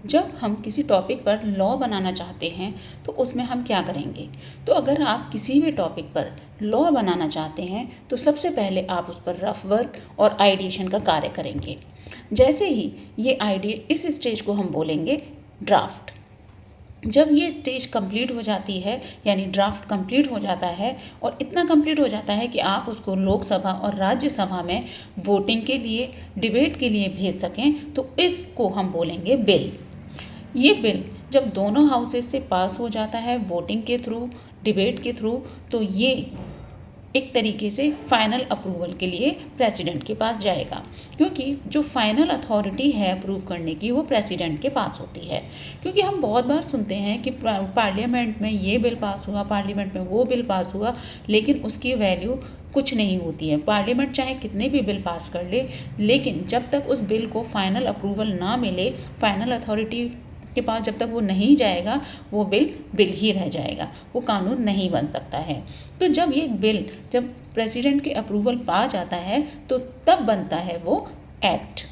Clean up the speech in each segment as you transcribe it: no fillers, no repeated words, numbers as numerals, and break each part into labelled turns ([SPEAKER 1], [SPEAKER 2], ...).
[SPEAKER 1] जब हम किसी टॉपिक पर लॉ बनाना चाहते हैं तो उसमें हम क्या करेंगे। तो अगर आप किसी भी टॉपिक पर लॉ बनाना चाहते हैं तो सबसे पहले आप उस पर रफ वर्क और आइडिएशन का कार्य करेंगे। जैसे ही ये आइडिया, इस स्टेज को हम बोलेंगे ड्राफ्ट। जब ये स्टेज कंप्लीट हो जाती है, यानी ड्राफ्ट कंप्लीट हो जाता है और इतना कंप्लीट हो जाता है कि आप उसको लोकसभा और राज्यसभा में वोटिंग के लिए, डिबेट के लिए भेज सकें, तो इसको हम बोलेंगे बिल। ये बिल जब दोनों हाउसेस से पास हो जाता है वोटिंग के थ्रू, डिबेट के थ्रू, तो ये एक तरीके से फाइनल अप्रूवल के लिए प्रेसिडेंट के पास जाएगा, क्योंकि जो फाइनल अथॉरिटी है अप्रूव करने की वो प्रेसिडेंट के पास होती है। क्योंकि हम बहुत बार सुनते हैं कि पार्लियामेंट में ये बिल पास हुआ, पार्लियामेंट में वो बिल पास हुआ, लेकिन उसकी वैल्यू कुछ नहीं होती है। पार्लियामेंट चाहे कितने भी बिल पास कर ले, लेकिन जब तक उस बिल को फाइनल अप्रूवल ना मिले, फाइनल अथॉरिटी के पास जब तक वो नहीं जाएगा, वो बिल बिल ही रह जाएगा, वो कानून नहीं बन सकता है। तो जब ये बिल जब प्रेसिडेंट के अप्रूवल पा जाता है तो तब बनता है वो एक्ट।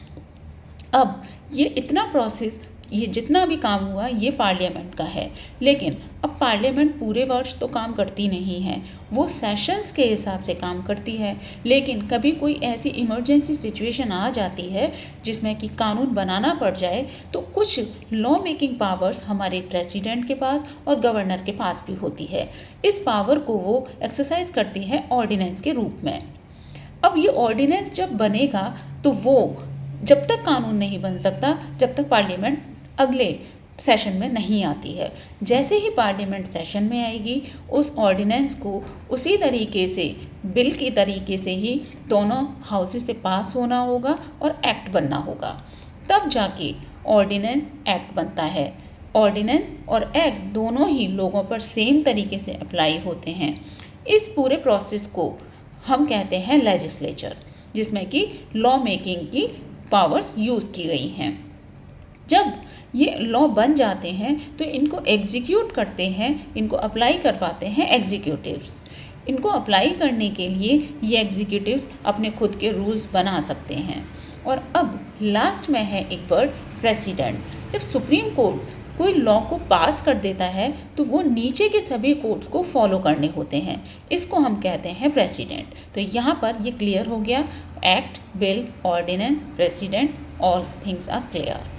[SPEAKER 1] अब ये इतना प्रोसेस, ये जितना भी काम हुआ ये पार्लियामेंट का है, लेकिन अब पार्लियामेंट पूरे वर्ष तो काम करती नहीं है, वो सेशंस के हिसाब से काम करती है। लेकिन कभी कोई ऐसी इमरजेंसी सिचुएशन आ जाती है जिसमें कि कानून बनाना पड़ जाए, तो कुछ लॉ मेकिंग पावर्स हमारे प्रेसिडेंट के पास और गवर्नर के पास भी होती है। इस पावर को वो एक्सरसाइज करती है ऑर्डिनेंस के रूप में। अब ये ऑर्डिनेंस जब बनेगा तो वो जब तक कानून नहीं बन सकता जब तक पार्लियामेंट अगले सेशन में नहीं आती है। जैसे ही पार्लियामेंट सेशन में आएगी, उस ऑर्डिनेंस को उसी तरीके से, बिल की तरीके से ही दोनों हाउसेस से पास होना होगा और एक्ट बनना होगा, तब जाके ऑर्डिनेंस एक्ट बनता है। ऑर्डिनेंस और एक्ट दोनों ही लोगों पर सेम तरीके से अप्लाई होते हैं। इस पूरे प्रोसेस को हम कहते हैं लेजिस्लेचर, जिसमें कि लॉ मेकिंग की पावर्स यूज़ की गई हैं। जब ये लॉ बन जाते हैं तो इनको एग्जीक्यूट करते हैं, इनको अप्लाई करवाते हैं एग्जीक्यूटिव्स। इनको अप्लाई करने के लिए ये एग्जीक्यूटिव्स अपने खुद के रूल्स बना सकते हैं। और अब लास्ट में है एक वर्ड प्रेसिडेंट। जब सुप्रीम कोर्ट कोई लॉ को पास कर देता है तो वो नीचे के सभी कोर्ट्स को फॉलो करने होते हैं, इसको हम कहते हैं प्रेसिडेंट। तो यहाँ पर ये क्लियर हो गया, act, bill, ordinance, president, all things are clear.